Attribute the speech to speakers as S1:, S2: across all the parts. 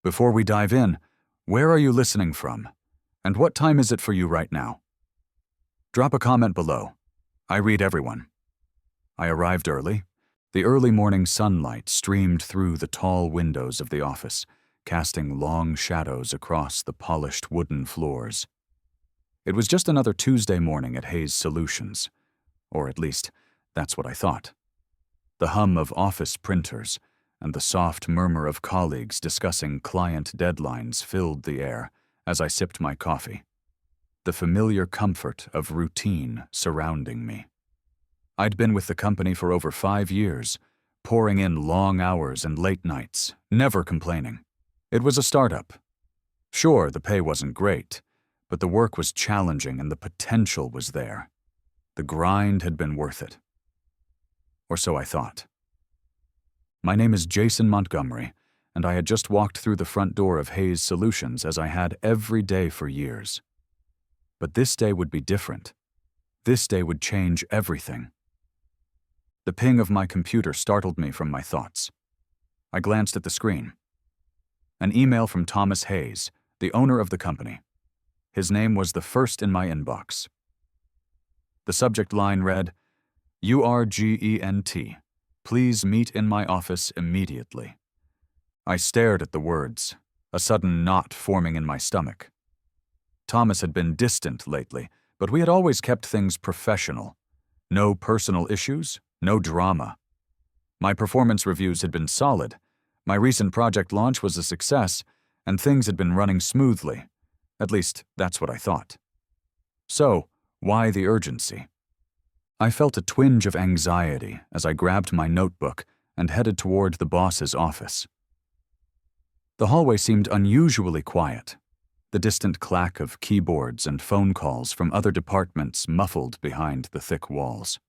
S1: Before we dive in, where are you listening from? And what time is it for you right now? Drop a comment below. I read everyone. I arrived early. The early morning sunlight streamed through the tall windows of the office, casting long shadows across the polished wooden floors. It was just another Tuesday morning at Hayes Solutions, or at least, that's what I thought. The hum of office printers and the soft murmur of colleagues discussing client deadlines filled the air as I sipped my coffee, the familiar comfort of routine surrounding me. I'd been with the company for over 5 years, pouring in long hours and late nights, never complaining. It was a startup. Sure, the pay wasn't great, but the work was challenging and the potential was there. The grind had been worth it. Or so I thought. My name is Jason Montgomery, and I had just walked through the front door of Hayes Solutions as I had every day for years. But this day would be different. This day would change everything. The ping of my computer startled me from my thoughts. I glanced at the screen. An email from Thomas Hayes, the owner of the company. His name was the first in my inbox. The subject line read, "URGENT. Please meet in my office immediately." I stared at the words, a sudden knot forming in my stomach. Thomas had been distant lately, but we had always kept things professional. No personal issues, no drama. My performance reviews had been solid, my recent project launch was a success, and things had been running smoothly. At least, that's what I thought. So, why the urgency? I felt a twinge of anxiety as I grabbed my notebook and headed toward the boss's office. The hallway seemed unusually quiet, the distant clack of keyboards and phone calls from other departments muffled behind the thick walls.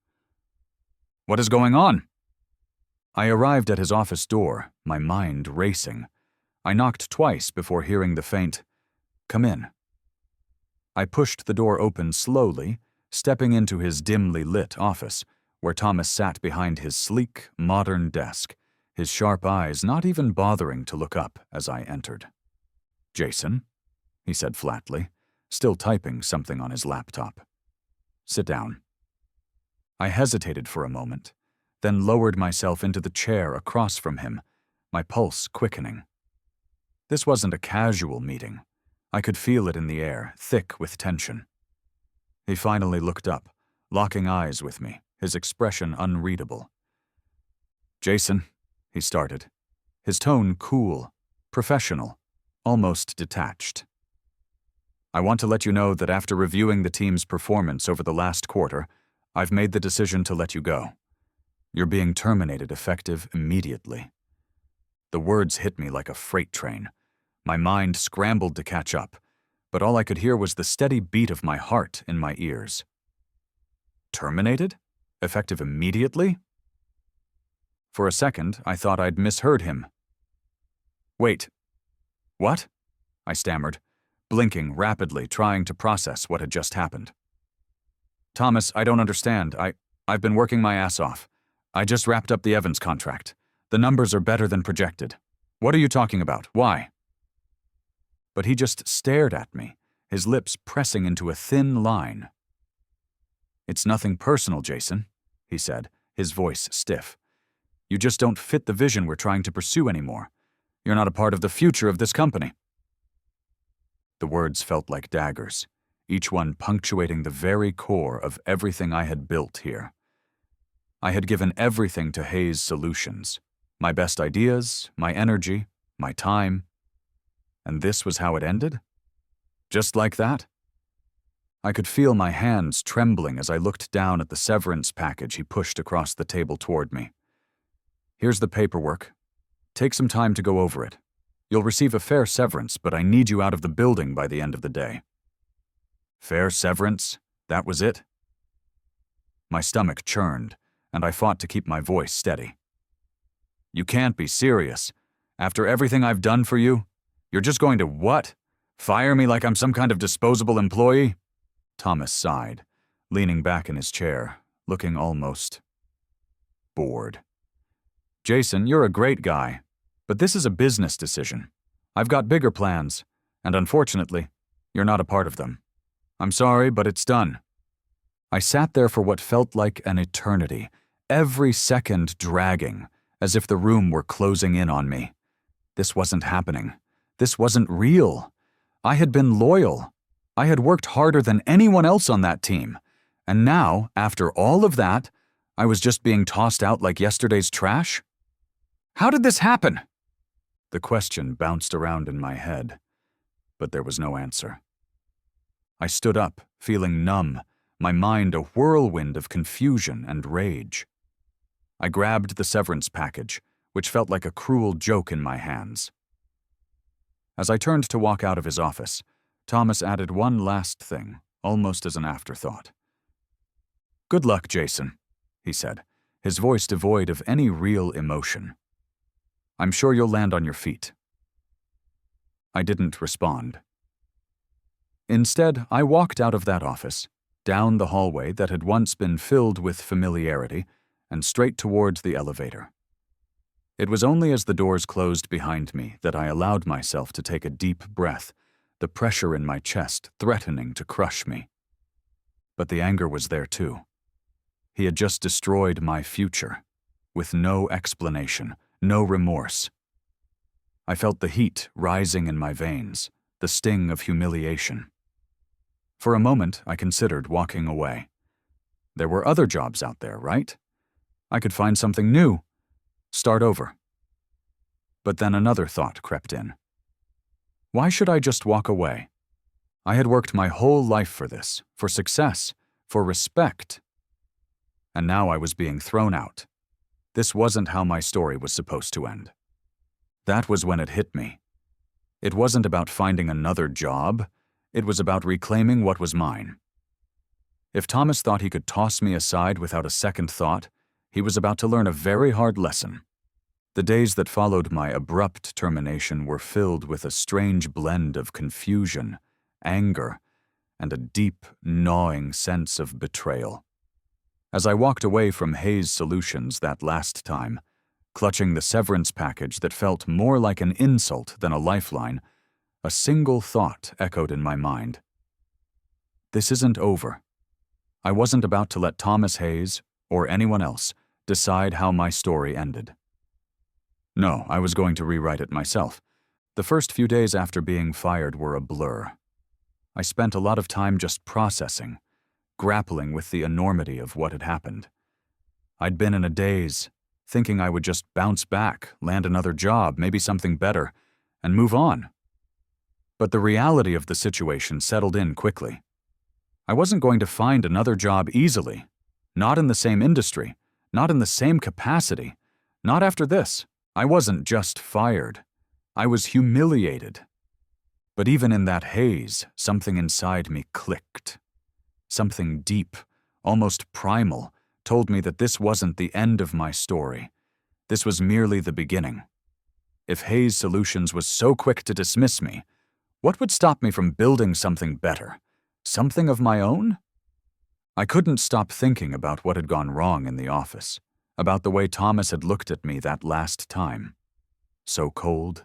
S1: "What is going on?" I arrived at his office door, my mind racing. I knocked twice before hearing the faint, "Come in." I pushed the door open slowly, stepping into his dimly lit office, where Thomas sat behind his sleek, modern desk, his sharp eyes not even bothering to look up as I entered. "Jason," he said flatly, still typing something on his laptop. "Sit down." I hesitated for a moment, then lowered myself into the chair across from him, my pulse quickening. This wasn't a casual meeting. I could feel it in the air, thick with tension. He finally looked up, locking eyes with me, his expression unreadable. "Jason," he started, his tone cool, professional, almost detached. "I want to let you know that after reviewing the team's performance over the last quarter, I've made the decision to let you go. You're being terminated effective immediately." The words hit me like a freight train. My mind scrambled to catch up, but all I could hear was the steady beat of my heart in my ears. Terminated? Effective immediately? For a second, I thought I'd misheard him. "Wait. What?" I stammered, blinking rapidly, trying to process what had just happened. "Thomas, I don't understand. I've been working my ass off. I just wrapped up the Evans contract. The numbers are better than projected. What are you talking about? Why?" But he just stared at me, his lips pressing into a thin line. "It's nothing personal, Jason," he said, his voice stiff. "You just don't fit the vision we're trying to pursue anymore. You're not a part of the future of this company." The words felt like daggers, each one punctuating the very core of everything I had built here. I had given everything to Hayes Solutions, my best ideas, my energy, my time. And this was how it ended? Just like that? I could feel my hands trembling as I looked down at the severance package he pushed across the table toward me. "Here's the paperwork. Take some time to go over it. You'll receive a fair severance, but I need you out of the building by the end of the day." Fair severance? That was it? My stomach churned, and I fought to keep my voice steady. "You can't be serious. After everything I've done for you, you're just going to what? Fire me like I'm some kind of disposable employee?" Thomas sighed, leaning back in his chair, looking almost bored. "Jason, you're a great guy, but this is a business decision. I've got bigger plans, and unfortunately, you're not a part of them. I'm sorry, but it's done." I sat there for what felt like an eternity, every second dragging, as if the room were closing in on me. This wasn't happening. This wasn't real. I had been loyal. I had worked harder than anyone else on that team. And now, after all of that, I was just being tossed out like yesterday's trash? How did this happen? The question bounced around in my head, but there was no answer. I stood up, feeling numb, my mind a whirlwind of confusion and rage. I grabbed the severance package, which felt like a cruel joke in my hands. As I turned to walk out of his office, Thomas added one last thing, almost as an afterthought. "Good luck, Jason," he said, his voice devoid of any real emotion. "I'm sure you'll land on your feet." I didn't respond. Instead, I walked out of that office, down the hallway that had once been filled with familiarity, and straight towards the elevator. It was only as the doors closed behind me that I allowed myself to take a deep breath, the pressure in my chest threatening to crush me. But the anger was there too. He had just destroyed my future, with no explanation, no remorse. I felt the heat rising in my veins, the sting of humiliation. For a moment, I considered walking away. There were other jobs out there, right? I could find something new, start over. But then another thought crept in. Why should I just walk away? I had worked my whole life for this, for success, for respect. And now I was being thrown out. This wasn't how my story was supposed to end. That was when it hit me. It wasn't about finding another job. It was about reclaiming what was mine. If Thomas thought he could toss me aside without a second thought, he was about to learn a very hard lesson. The days that followed my abrupt termination were filled with a strange blend of confusion, anger, and a deep, gnawing sense of betrayal. As I walked away from Hayes Solutions that last time, clutching the severance package that felt more like an insult than a lifeline, a single thought echoed in my mind. This isn't over. I wasn't about to let Thomas Hayes, or anyone else, decide how my story ended. No, I was going to rewrite it myself. The first few days after being fired were a blur. I spent a lot of time just processing, grappling with the enormity of what had happened. I'd been in a daze, thinking I would just bounce back, land another job, maybe something better, and move on. But the reality of the situation settled in quickly. I wasn't going to find another job easily, not in the same industry, not in the same capacity, not after this. I wasn't just fired. I was humiliated. But even in that haze, something inside me clicked. Something deep, almost primal, told me that this wasn't the end of my story. This was merely the beginning. If Hayes Solutions was so quick to dismiss me, what would stop me from building something better? Something of my own? I couldn't stop thinking about what had gone wrong in the office, about the way Thomas had looked at me that last time. So cold,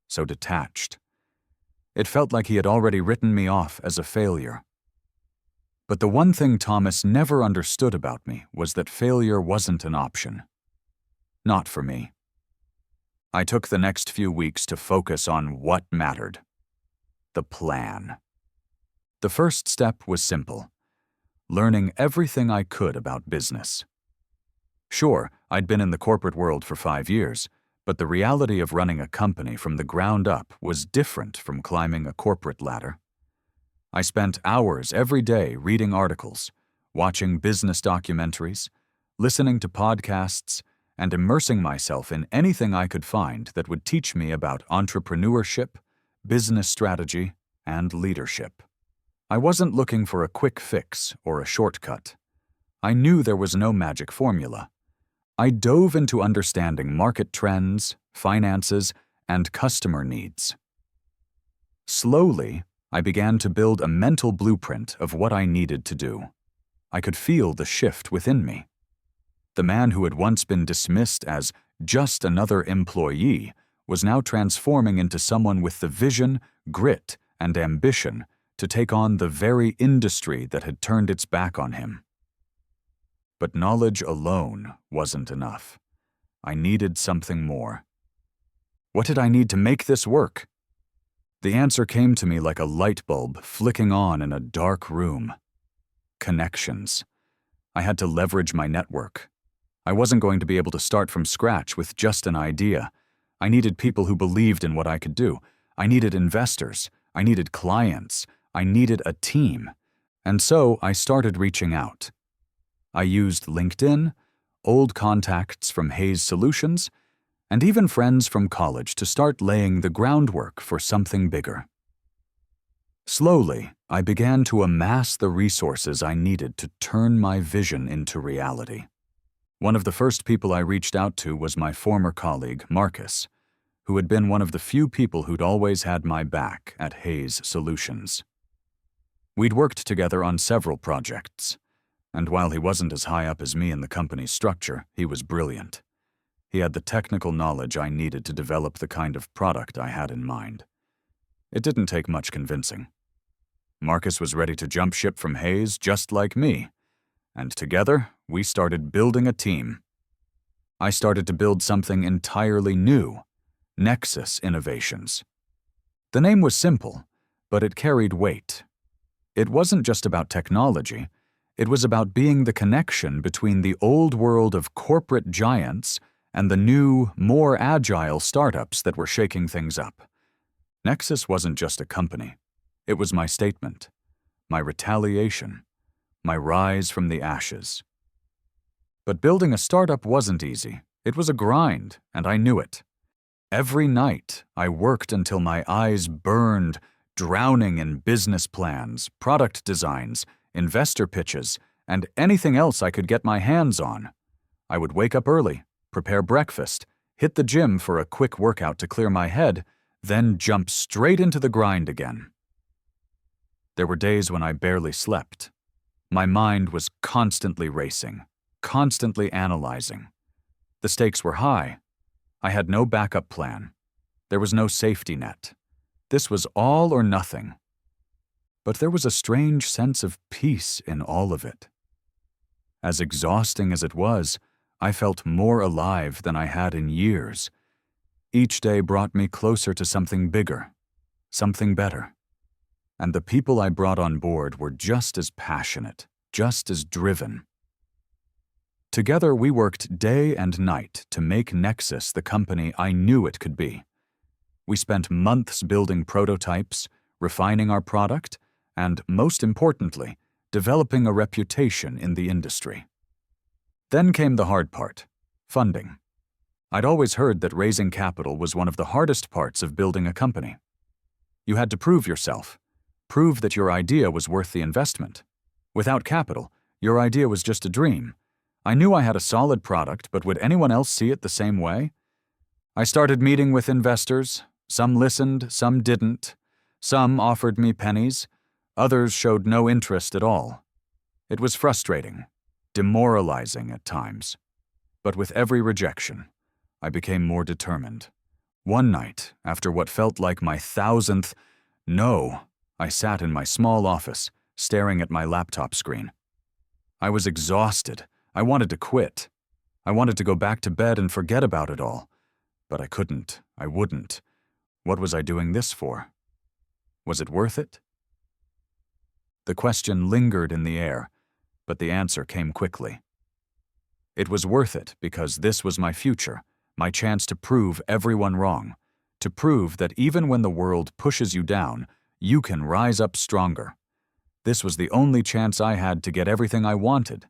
S1: so detached. It felt like he had already written me off as a failure. But the one thing Thomas never understood about me was that failure wasn't an option. Not for me. I took the next few weeks to focus on what mattered. The plan. The first step was simple: learning everything I could about business. Sure, I'd been in the corporate world for 5 years, but the reality of running a company from the ground up was different from climbing a corporate ladder. I spent hours every day reading articles, watching business documentaries, listening to podcasts, and immersing myself in anything I could find that would teach me about entrepreneurship, business strategy, and leadership. I wasn't looking for a quick fix or a shortcut. I knew there was no magic formula. I dove into understanding market trends, finances, and customer needs. Slowly, I began to build a mental blueprint of what I needed to do. I could feel the shift within me. The man who had once been dismissed as just another employee was now transforming into someone with the vision, grit, and ambition to take on the very industry that had turned its back on him. But knowledge alone wasn't enough. I needed something more. What did I need to make this work? The answer came to me like a light bulb flicking on in a dark room. Connections. I had to leverage my network. I wasn't going to be able to start from scratch with just an idea. I needed people who believed in what I could do. I needed investors. I needed clients. I needed a team. And so I started reaching out. I used LinkedIn, old contacts from Hayes Solutions, and even friends from college to start laying the groundwork for something bigger. Slowly, I began to amass the resources I needed to turn my vision into reality. One of the first people I reached out to was my former colleague, Marcus, who had been one of the few people who'd always had my back at Hayes Solutions. We'd worked together on several projects, and while he wasn't as high up as me in the company's structure, he was brilliant. He had the technical knowledge I needed to develop the kind of product I had in mind. It didn't take much convincing. Marcus was ready to jump ship from Hayes just like me, and together we started building a team. I started to build something entirely new, Nexus Innovations. The name was simple, but it carried weight. It wasn't just about technology, it was about being the connection between the old world of corporate giants and the new, more agile startups that were shaking things up. Nexus wasn't just a company. It was my statement, my retaliation, my rise from the ashes. But building a startup wasn't easy. It was a grind, and I knew it. Every night, I worked until my eyes burned, drowning in business plans, product designs, investor pitches, and anything else I could get my hands on. I would wake up early, prepare breakfast, hit the gym for a quick workout to clear my head, then jump straight into the grind again. There were days when I barely slept. My mind was constantly racing, constantly analyzing. The stakes were high. I had no backup plan. There was no safety net. This was all or nothing. But there was a strange sense of peace in all of it. As exhausting as it was, I felt more alive than I had in years. Each day brought me closer to something bigger, something better. And the people I brought on board were just as passionate, just as driven. Together we worked day and night to make Nexus the company I knew it could be. We spent months building prototypes, refining our product, and, most importantly, developing a reputation in the industry. Then came the hard part, funding. I'd always heard that raising capital was one of the hardest parts of building a company. You had to prove yourself, prove that your idea was worth the investment. Without capital, your idea was just a dream. I knew I had a solid product, but would anyone else see it the same way? I started meeting with investors. Some listened, some didn't. Some offered me pennies. Others showed no interest at all. It was frustrating, demoralizing at times. But with every rejection, I became more determined. One night, after what felt like my 1,000th no, I sat in my small office, staring at my laptop screen. I was exhausted. I wanted to quit. I wanted to go back to bed and forget about it all. But I couldn't. I wouldn't. What was I doing this for? Was it worth it? The question lingered in the air, but the answer came quickly. It was worth it because this was my future, my chance to prove everyone wrong, to prove that even when the world pushes you down, you can rise up stronger. This was the only chance I had to get everything I wanted,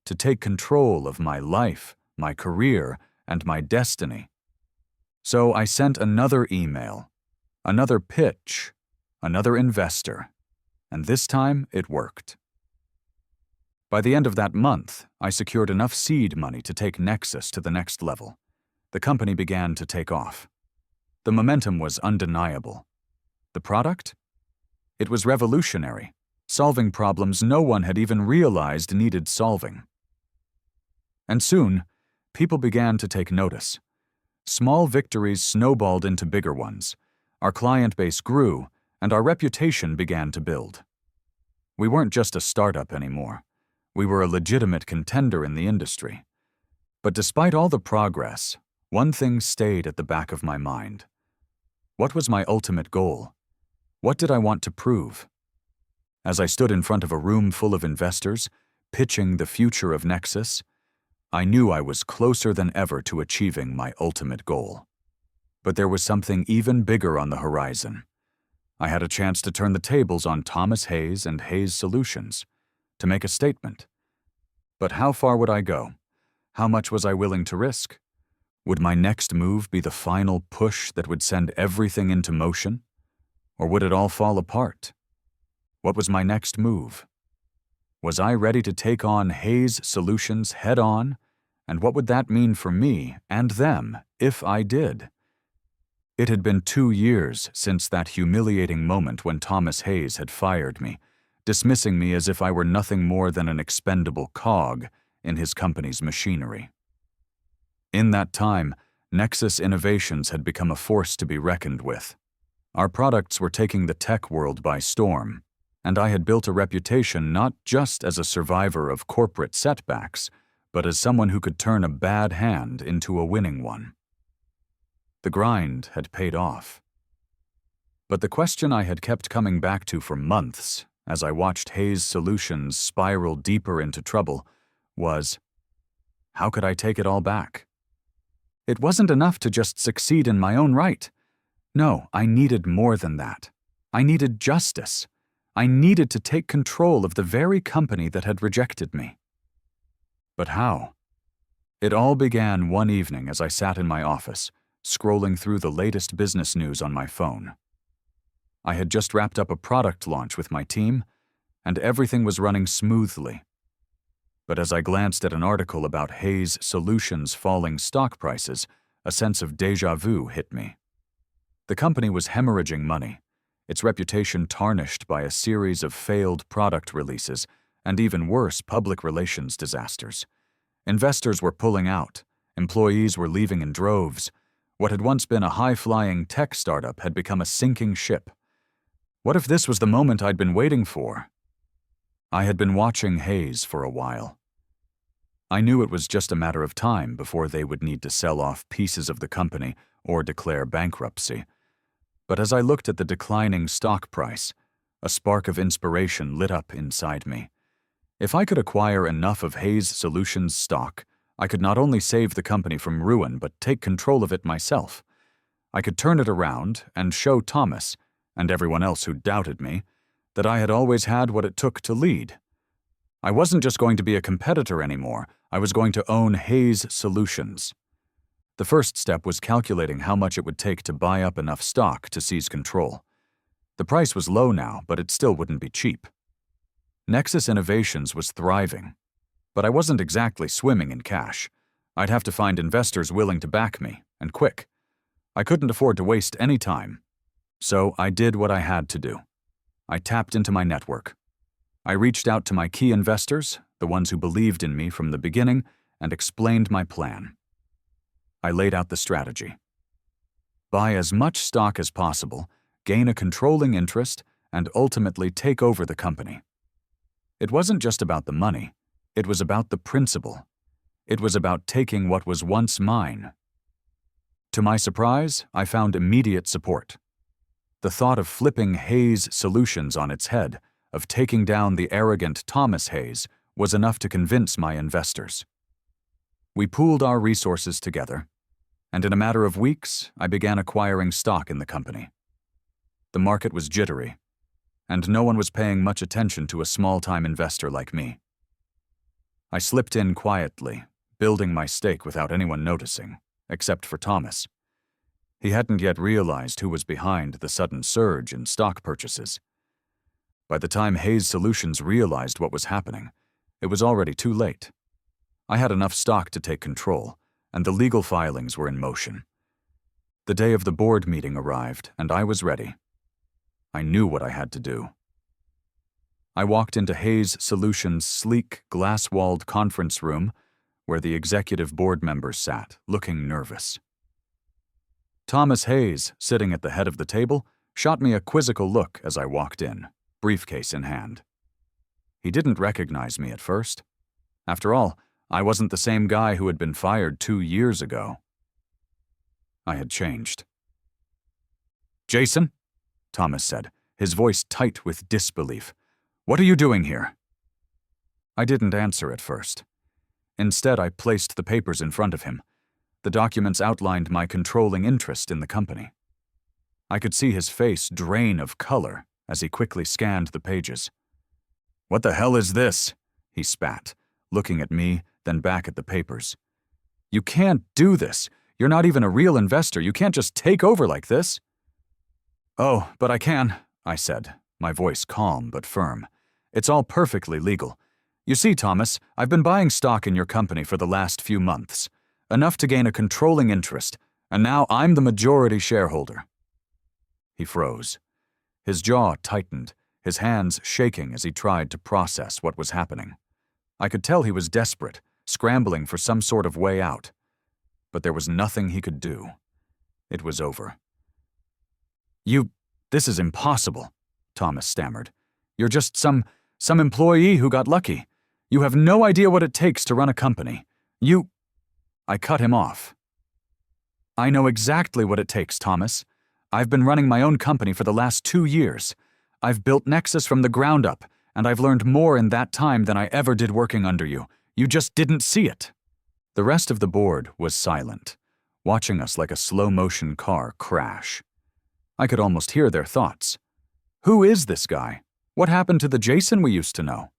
S1: to take control of my life, my career, and my destiny. So I sent another email, another pitch, another investor, and this time it worked. By the end of that month, I secured enough seed money to take Nexus to the next level. The company began to take off. The momentum was undeniable. The product? It was revolutionary, solving problems no one had even realized needed solving. And soon, people began to take notice. Small victories snowballed into bigger ones. Our client base grew, and our reputation began to build. We weren't just a startup anymore. We were a legitimate contender in the industry. But despite all the progress, one thing stayed at the back of my mind. What was my ultimate goal? What did I want to prove? As I stood in front of a room full of investors, pitching the future of Nexus, I knew I was closer than ever to achieving my ultimate goal. But there was something even bigger on the horizon. I had a chance to turn the tables on Thomas Hayes and Hayes Solutions, to make a statement. But how far would I go? How much was I willing to risk? Would my next move be the final push that would send everything into motion? Or would it all fall apart? What was my next move? Was I ready to take on Hayes Solutions head-on? And what would that mean for me and them if I did? It had been 2 years since that humiliating moment when Thomas Hayes had fired me, dismissing me as if I were nothing more than an expendable cog in his company's machinery. In that time, Nexus Innovations had become a force to be reckoned with. Our products were taking the tech world by storm, and I had built a reputation not just as a survivor of corporate setbacks, but as someone who could turn a bad hand into a winning one. The grind had paid off. But the question I had kept coming back to for months, as I watched Hayes Solutions spiral deeper into trouble, was, how could I take it all back? It wasn't enough to just succeed in my own right. No, I needed more than that. I needed justice. I needed to take control of the very company that had rejected me. But how? It all began one evening as I sat in my office, scrolling through the latest business news on my phone. I had just wrapped up a product launch with my team, and everything was running smoothly. But as I glanced at an article about Hayes Solutions' falling stock prices, a sense of déjà vu hit me. The company was hemorrhaging money, its reputation tarnished by a series of failed product releases and even worse public relations disasters. Investors were pulling out, employees were leaving in droves. What had once been a high-flying tech startup had become a sinking ship. What if this was the moment I'd been waiting for? I had been watching Hayes for a while. I knew it was just a matter of time before they would need to sell off pieces of the company or declare bankruptcy. But as I looked at the declining stock price, a spark of inspiration lit up inside me. If I could acquire enough of Hayes Solutions stock, I could not only save the company from ruin but take control of it myself. I could turn it around and show Thomas, and everyone else who doubted me, that I had always had what it took to lead. I wasn't just going to be a competitor anymore, I was going to own Hayes Solutions. The first step was calculating how much it would take to buy up enough stock to seize control. The price was low now, but it still wouldn't be cheap. Nexus Innovations was thriving, but I wasn't exactly swimming in cash. I'd have to find investors willing to back me, and quick. I couldn't afford to waste any time. So I did what I had to do. I tapped into my network. I reached out to my key investors, the ones who believed in me from the beginning, and explained my plan. I laid out the strategy. Buy as much stock as possible, gain a controlling interest, and ultimately take over the company. It wasn't just about the money. It was about the principle. It was about taking what was once mine. To my surprise, I found immediate support. The thought of flipping Hayes Solutions on its head, of taking down the arrogant Thomas Hayes, was enough to convince my investors. We pooled our resources together, and in a matter of weeks, I began acquiring stock in the company. The market was jittery, and no one was paying much attention to a small-time investor like me. I slipped in quietly, building my stake without anyone noticing, except for Thomas. He hadn't yet realized who was behind the sudden surge in stock purchases. By the time Hayes Solutions realized what was happening, it was already too late. I had enough stock to take control, and the legal filings were in motion. The day of the board meeting arrived, and I was ready. I knew what I had to do. I walked into Hayes Solutions' sleek, glass-walled conference room where the executive board members sat, looking nervous. Thomas Hayes, sitting at the head of the table, shot me a quizzical look as I walked in, briefcase in hand. He didn't recognize me at first. After all, I wasn't the same guy who had been fired 2 years ago. I had changed. "Jason," Thomas said, his voice tight with disbelief, "what are you doing here?" I didn't answer at first. Instead, I placed the papers in front of him. The documents outlined my controlling interest in the company. I could see his face drain of color as he quickly scanned the pages. "What the hell is this?" he spat, looking at me, then back at the papers. "You can't do this. You're not even a real investor. You can't just take over like this." "Oh, but I can," I said, my voice calm but firm. "It's all perfectly legal. You see, Thomas, I've been buying stock in your company for the last few months, enough to gain a controlling interest, and now I'm the majority shareholder." He froze. His jaw tightened, his hands shaking as he tried to process what was happening. I could tell he was desperate, scrambling for some sort of way out. But there was nothing he could do. It was over. This is impossible," Thomas stammered. "You're just some employee who got lucky. You have no idea what it takes to run a company. I cut him off. "I know exactly what it takes, Thomas. I've been running my own company for the last 2 years. I've built Nexus from the ground up, and I've learned more in that time than I ever did working under you. You just didn't see it." The rest of the board was silent, watching us like a slow-motion car crash. I could almost hear their thoughts. Who is this guy? What happened to the Jason we used to know?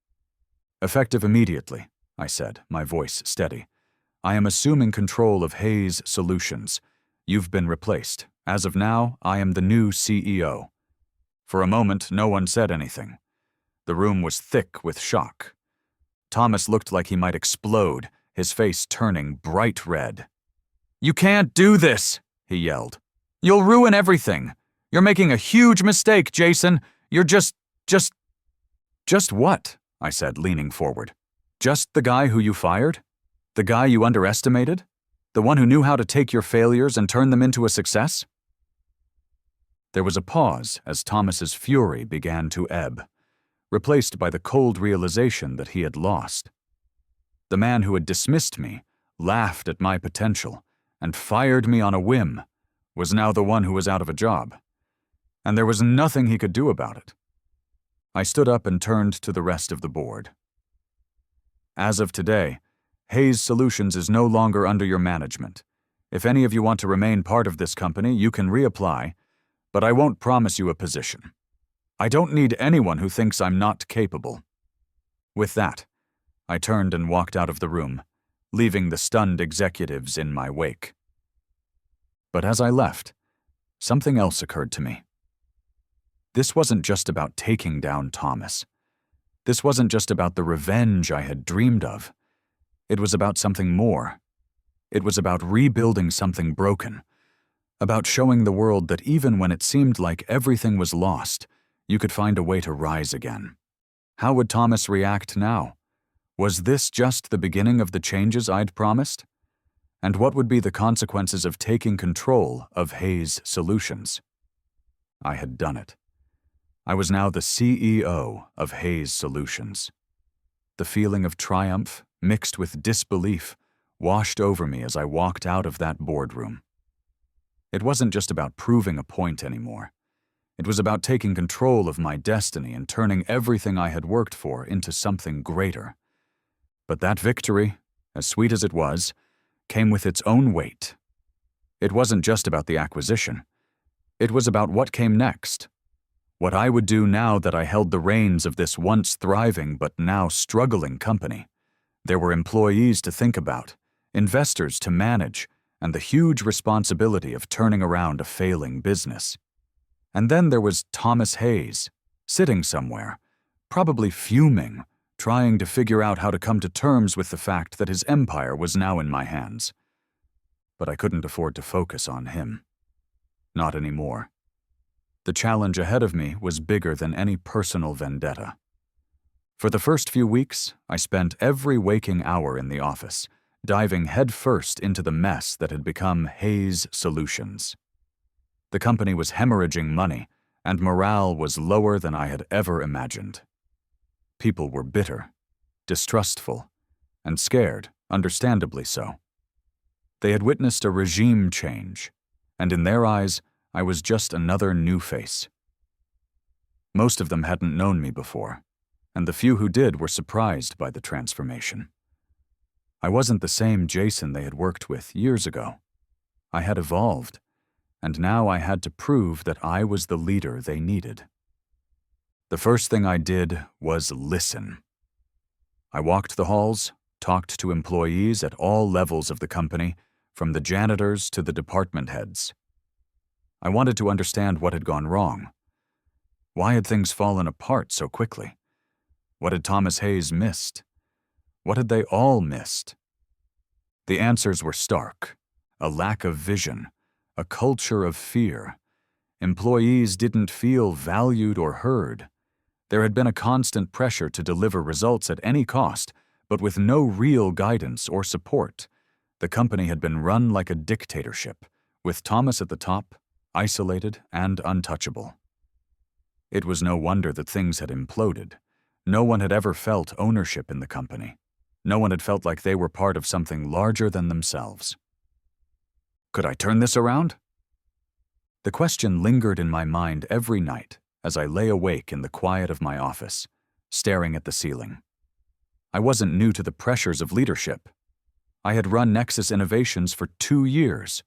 S1: "Effective immediately," I said, my voice steady. "I am assuming control of Hayes Solutions. You've been replaced. As of now, I am the new CEO." For a moment, no one said anything. The room was thick with shock. Thomas looked like he might explode, his face turning bright red. "You can't do this," he yelled. "You'll ruin everything. You're making a huge mistake, Jason. You're just what?" I said, leaning forward. "Just the guy who you fired? The guy you underestimated? The one who knew how to take your failures and turn them into a success?" There was a pause as Thomas's fury began to ebb, replaced by the cold realization that he had lost. The man who had dismissed me, laughed at my potential, and fired me on a whim, was now the one who was out of a job. And there was nothing he could do about it. I stood up and turned to the rest of the board. "As of today, Hayes Solutions is no longer under your management. If any of you want to remain part of this company, you can reapply, but I won't promise you a position. I don't need anyone who thinks I'm not capable." With that, I turned and walked out of the room, leaving the stunned executives in my wake. But as I left, something else occurred to me. This wasn't just about taking down Thomas. This wasn't just about the revenge I had dreamed of. It was about something more. It was about rebuilding something broken, about showing the world that even when it seemed like everything was lost, you could find a way to rise again. How would Thomas react now? Was this just the beginning of the changes I'd promised? And what would be the consequences of taking control of Hayes Solutions? I had done it. I was now the CEO of Hayes Solutions. The feeling of triumph, mixed with disbelief, washed over me as I walked out of that boardroom. It wasn't just about proving a point anymore. It was about taking control of my destiny and turning everything I had worked for into something greater. But that victory, as sweet as it was, came with its own weight. It wasn't just about the acquisition. It was about what came next. What I would do now that I held the reins of this once thriving but now struggling company. There were employees to think about, investors to manage, and the huge responsibility of turning around a failing business. And then there was Thomas Hayes, sitting somewhere, probably fuming, trying to figure out how to come to terms with the fact that his empire was now in my hands. But I couldn't afford to focus on him. Not anymore. The challenge ahead of me was bigger than any personal vendetta. For the first few weeks, I spent every waking hour in the office, diving headfirst into the mess that had become Hayes Solutions. The company was hemorrhaging money, and morale was lower than I had ever imagined. People were bitter, distrustful, and scared, understandably so. They had witnessed a regime change, and in their eyes, I was just another new face. Most of them hadn't known me before, and the few who did were surprised by the transformation. I wasn't the same Jason they had worked with years ago. I had evolved, and now I had to prove that I was the leader they needed. The first thing I did was listen. I walked the halls, talked to employees at all levels of the company, from the janitors to the department heads. I wanted to understand what had gone wrong. Why had things fallen apart so quickly? What had Thomas Hayes missed? What had they all missed? The answers were stark. A lack of vision, a culture of fear. Employees didn't feel valued or heard. There had been a constant pressure to deliver results at any cost, but with no real guidance or support. The company had been run like a dictatorship, with Thomas at the top, isolated and untouchable. It was no wonder that things had imploded. No one had ever felt ownership in the company. No one had felt like they were part of something larger than themselves. Could I turn this around? The question lingered in my mind every night as I lay awake in the quiet of my office, staring at the ceiling. I wasn't new to the pressures of leadership. I had run Nexus Innovations for 2 years.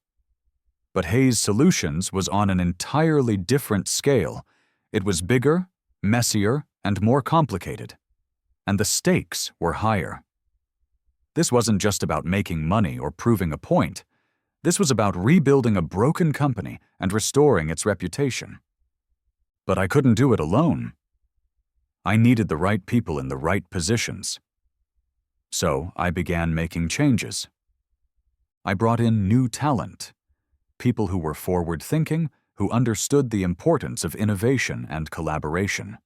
S1: But Hayes Solutions was on an entirely different scale. It was bigger, messier, and more complicated. And the stakes were higher. This wasn't just about making money or proving a point. This was about rebuilding a broken company and restoring its reputation. But I couldn't do it alone. I needed the right people in the right positions. So I began making changes. I brought in new talent, people who were forward-thinking, who understood the importance of innovation and collaboration.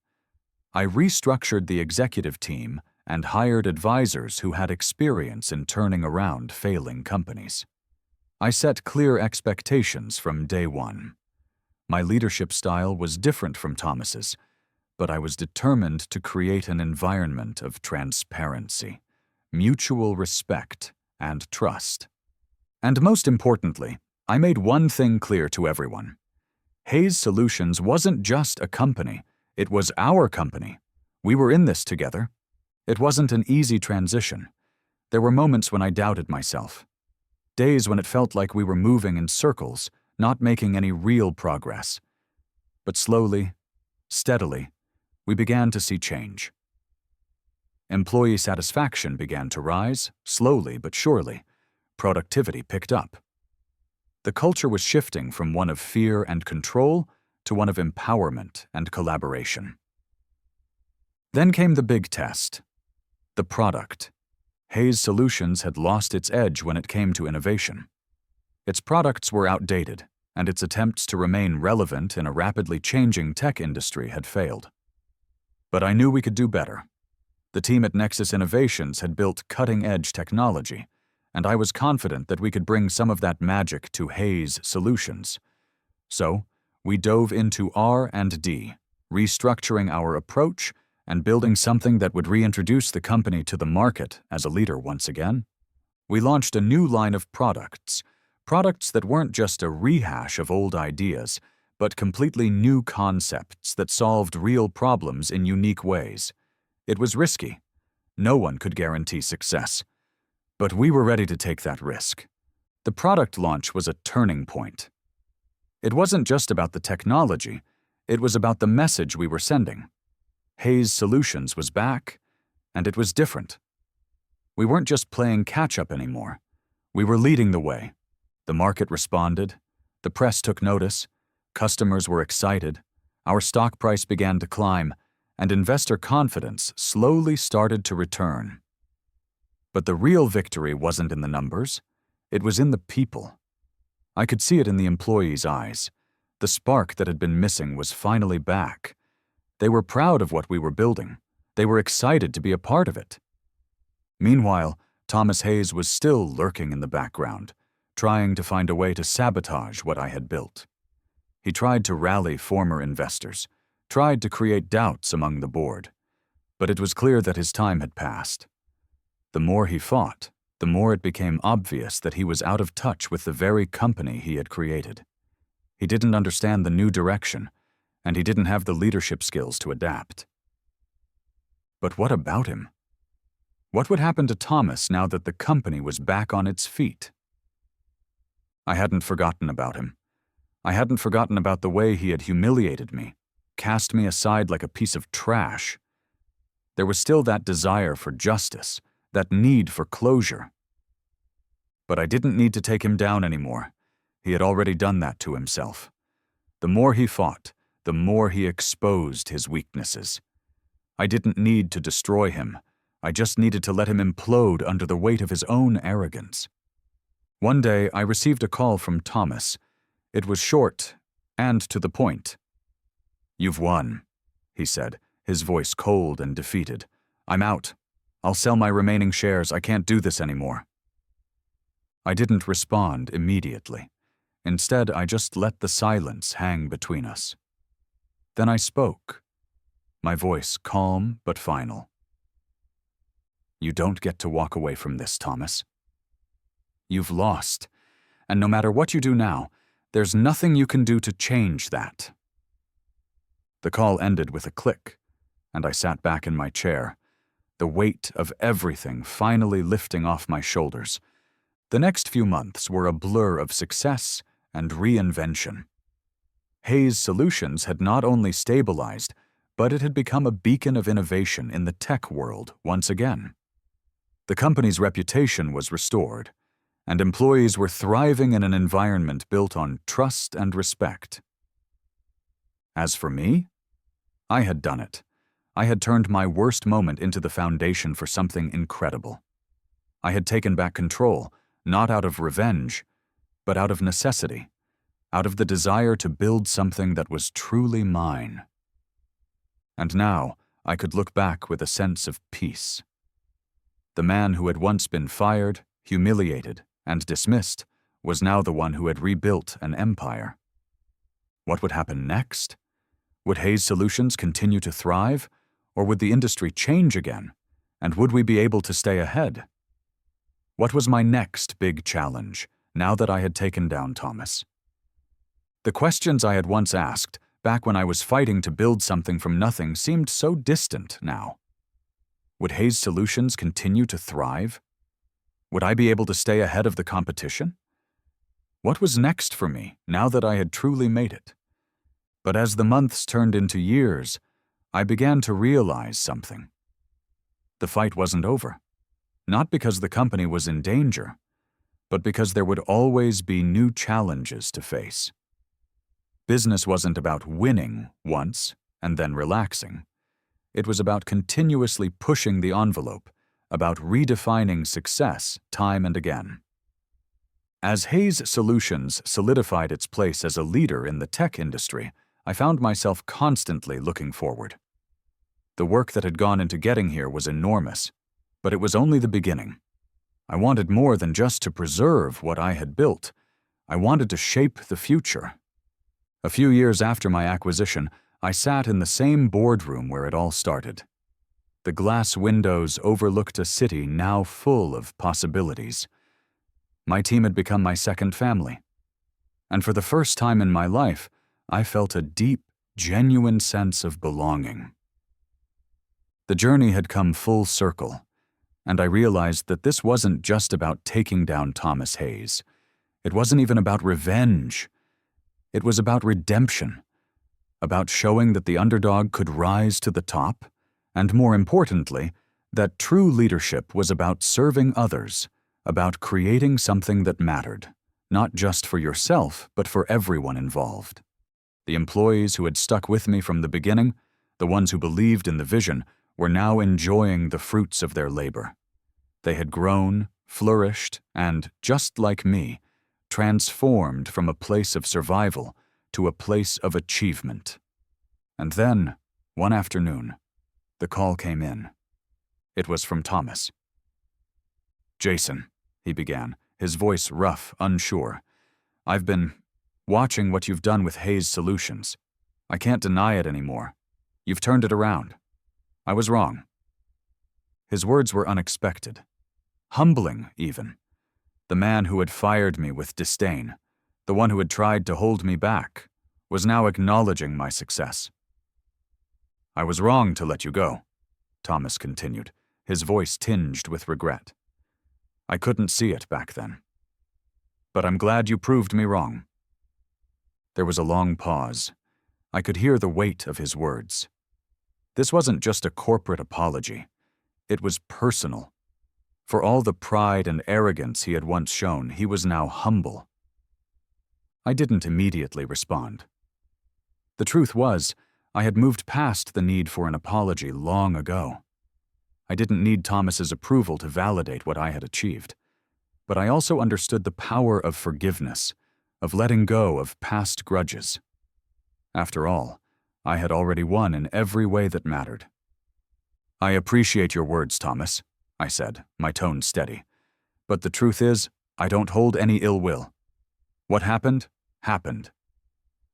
S1: I restructured the executive team and hired advisors who had experience in turning around failing companies. I set clear expectations from day one. My leadership style was different from Thomas's, but I was determined to create an environment of transparency, mutual respect, and trust. And most importantly, I made one thing clear to everyone. Hayes Solutions wasn't just a company, it was our company. We were in this together. It wasn't an easy transition. There were moments when I doubted myself. Days when it felt like we were moving in circles, not making any real progress. But slowly, steadily, we began to see change. Employee satisfaction began to rise, slowly but surely. Productivity picked up. The culture was shifting from one of fear and control to one of empowerment and collaboration. Then came the big test. The product. Hayes Solutions had lost its edge when it came to innovation. Its products were outdated, and its attempts to remain relevant in a rapidly changing tech industry had failed. But I knew we could do better. The team at Nexus Innovations had built cutting-edge technology, and I was confident that we could bring some of that magic to Hayes Solutions. So, we dove into R&D, restructuring our approach and building something that would reintroduce the company to the market as a leader once again. We launched a new line of products that weren't just a rehash of old ideas, but completely new concepts that solved real problems in unique ways. It was risky. No one could guarantee success. But we were ready to take that risk. The product launch was a turning point. It wasn't just about the technology, it was about the message we were sending. Hayes Solutions was back, and it was different. We weren't just playing catch-up anymore. We were leading the way. The market responded, the press took notice, customers were excited, our stock price began to climb, and investor confidence slowly started to return. But the real victory wasn't in the numbers, it was in the people. I could see it in the employees' eyes. The spark that had been missing was finally back. They were proud of what we were building. They were excited to be a part of it. Meanwhile, Thomas Hayes was still lurking in the background, trying to find a way to sabotage what I had built. He tried to rally former investors, tried to create doubts among the board, but it was clear that his time had passed. The more he fought, the more it became obvious that he was out of touch with the very company he had created. He didn't understand the new direction, and he didn't have the leadership skills to adapt. But what about him? What would happen to Thomas now that the company was back on its feet? I hadn't forgotten about him. I hadn't forgotten about the way he had humiliated me, cast me aside like a piece of trash. There was still that desire for justice, that need for closure. But I didn't need to take him down anymore. He had already done that to himself. The more he fought, the more he exposed his weaknesses. I didn't need to destroy him. I just needed to let him implode under the weight of his own arrogance. One day, I received a call from Thomas. It was short and to the point. "You've won," he said, his voice cold and defeated. "I'm out. I'll sell my remaining shares. I can't do this anymore." I didn't respond immediately. Instead, I just let the silence hang between us. Then I spoke, my voice calm but final. "You don't get to walk away from this, Thomas. You've lost, and no matter what you do now, there's nothing you can do to change that." The call ended with a click, and I sat back in my chair, the weight of everything finally lifting off my shoulders. The next few months were a blur of success and reinvention. Hayes Solutions had not only stabilized, but it had become a beacon of innovation in the tech world once again. The company's reputation was restored, and employees were thriving in an environment built on trust and respect. As for me, I had done it. I had turned my worst moment into the foundation for something incredible. I had taken back control, not out of revenge, but out of necessity, out of the desire to build something that was truly mine. And now I could look back with a sense of peace. The man who had once been fired, humiliated, and dismissed was now the one who had rebuilt an empire. What would happen next? Would Hayes Solutions continue to thrive, or would the industry change again, and would we be able to stay ahead? What was my next big challenge, now that I had taken down Thomas? The questions I had once asked, back when I was fighting to build something from nothing, seemed so distant now. Would Hayes Solutions continue to thrive? Would I be able to stay ahead of the competition? What was next for me, now that I had truly made it? But as the months turned into years, I began to realize something. The fight wasn't over. Not because the company was in danger, but because there would always be new challenges to face. Business wasn't about winning once and then relaxing. It was about continuously pushing the envelope, about redefining success time and again. As Hayes Solutions solidified its place as a leader in the tech industry, I found myself constantly looking forward. The work that had gone into getting here was enormous, but it was only the beginning. I wanted more than just to preserve what I had built. I wanted to shape the future. A few years after my acquisition, I sat in the same boardroom where it all started. The glass windows overlooked a city now full of possibilities. My team had become my second family. And for the first time in my life, I felt a deep, genuine sense of belonging. The journey had come full circle, and I realized that this wasn't just about taking down Thomas Hayes. It wasn't even about revenge. It was about redemption, about showing that the underdog could rise to the top, and more importantly, that true leadership was about serving others, about creating something that mattered, not just for yourself, but for everyone involved. The employees who had stuck with me from the beginning, the ones who believed in the vision, were now enjoying the fruits of their labor. They had grown, flourished, and, just like me, transformed from a place of survival to a place of achievement. And then, one afternoon, the call came in. It was from Thomas. "Jason," he began, his voice rough, unsure. "I've been watching what you've done with Hayes Solutions. I can't deny it anymore. You've turned it around. I was wrong." His words were unexpected. Humbling, even. The man who had fired me with disdain, the one who had tried to hold me back, was now acknowledging my success. "I was wrong to let you go," Thomas continued, his voice tinged with regret. "I couldn't see it back then. But I'm glad you proved me wrong." There was a long pause. I could hear the weight of his words. This wasn't just a corporate apology. It was personal. For all the pride and arrogance he had once shown, he was now humble. I didn't immediately respond. The truth was, I had moved past the need for an apology long ago. I didn't need Thomas's approval to validate what I had achieved. But I also understood the power of forgiveness, of letting go of past grudges. After all, I had already won in every way that mattered. "I appreciate your words, Thomas," I said, my tone steady. "But the truth is, I don't hold any ill will. What happened, happened.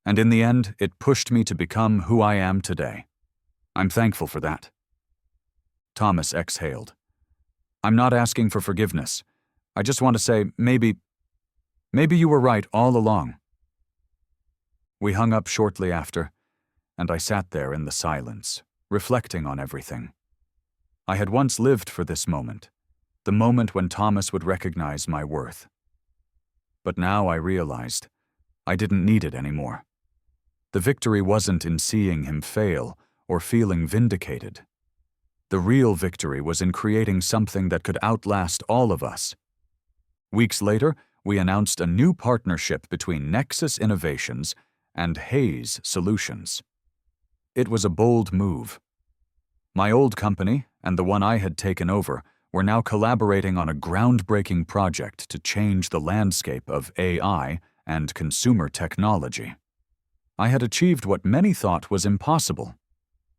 S1: And in the end, it pushed me to become who I am today. I'm thankful for that." Thomas exhaled. "I'm not asking for forgiveness. I just want to say, maybe you were right all along." We hung up shortly after, and I sat there in the silence, reflecting on everything. I had once lived for this moment, the moment when Thomas would recognize my worth. But now I realized I didn't need it anymore. The victory wasn't in seeing him fail or feeling vindicated. The real victory was in creating something that could outlast all of us. Weeks later, we announced a new partnership between Nexus Innovations and Hayes Solutions. It was a bold move. My old company and the one I had taken over were now collaborating on a groundbreaking project to change the landscape of AI and consumer technology. I had achieved what many thought was impossible.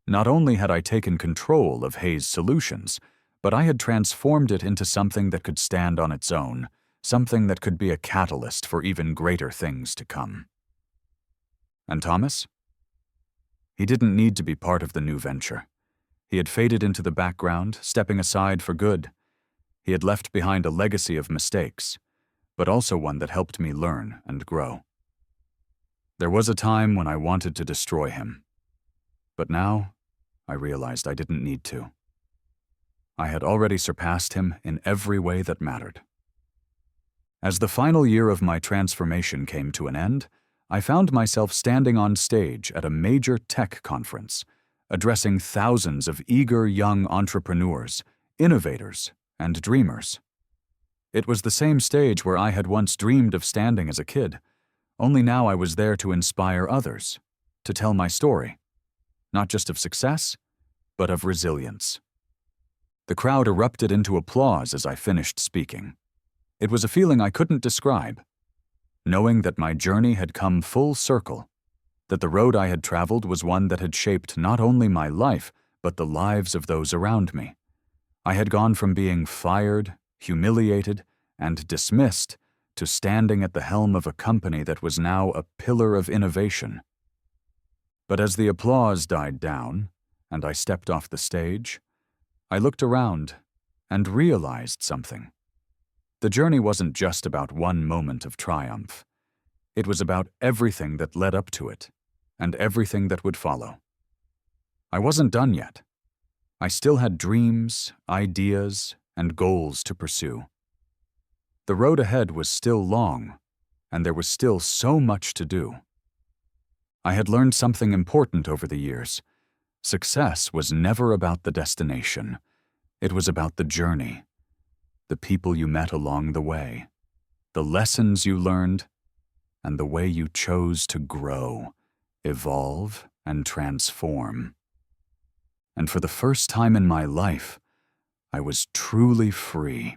S1: Not only had I taken control of Hayes Solutions, but I had transformed it into something that could stand on its own, something that could be a catalyst for even greater things to come. And Thomas? He didn't need to be part of the new venture. He had faded into the background, stepping aside for good. He had left behind a legacy of mistakes, but also one that helped me learn and grow. There was a time when I wanted to destroy him, but now I realized I didn't need to. I had already surpassed him in every way that mattered. As the final year of my transformation came to an end, I found myself standing on stage at a major tech conference, addressing thousands of eager young entrepreneurs, innovators, and dreamers. It was the same stage where I had once dreamed of standing as a kid, only now I was there to inspire others, to tell my story, not just of success, but of resilience. The crowd erupted into applause as I finished speaking. It was a feeling I couldn't describe, knowing that my journey had come full circle, that the road I had traveled was one that had shaped not only my life, but the lives of those around me. I had gone from being fired, humiliated, and dismissed to standing at the helm of a company that was now a pillar of innovation. But as the applause died down, and I stepped off the stage, I looked around and realized something. The journey wasn't just about one moment of triumph. It was about everything that led up to it, and everything that would follow. I wasn't done yet. I still had dreams, ideas, and goals to pursue. The road ahead was still long, and there was still so much to do. I had learned something important over the years. Success was never about the destination. It was about the journey, the people you met along the way, the lessons you learned, and the way you chose to grow, evolve, and transform. And for the first time in my life, I was truly free.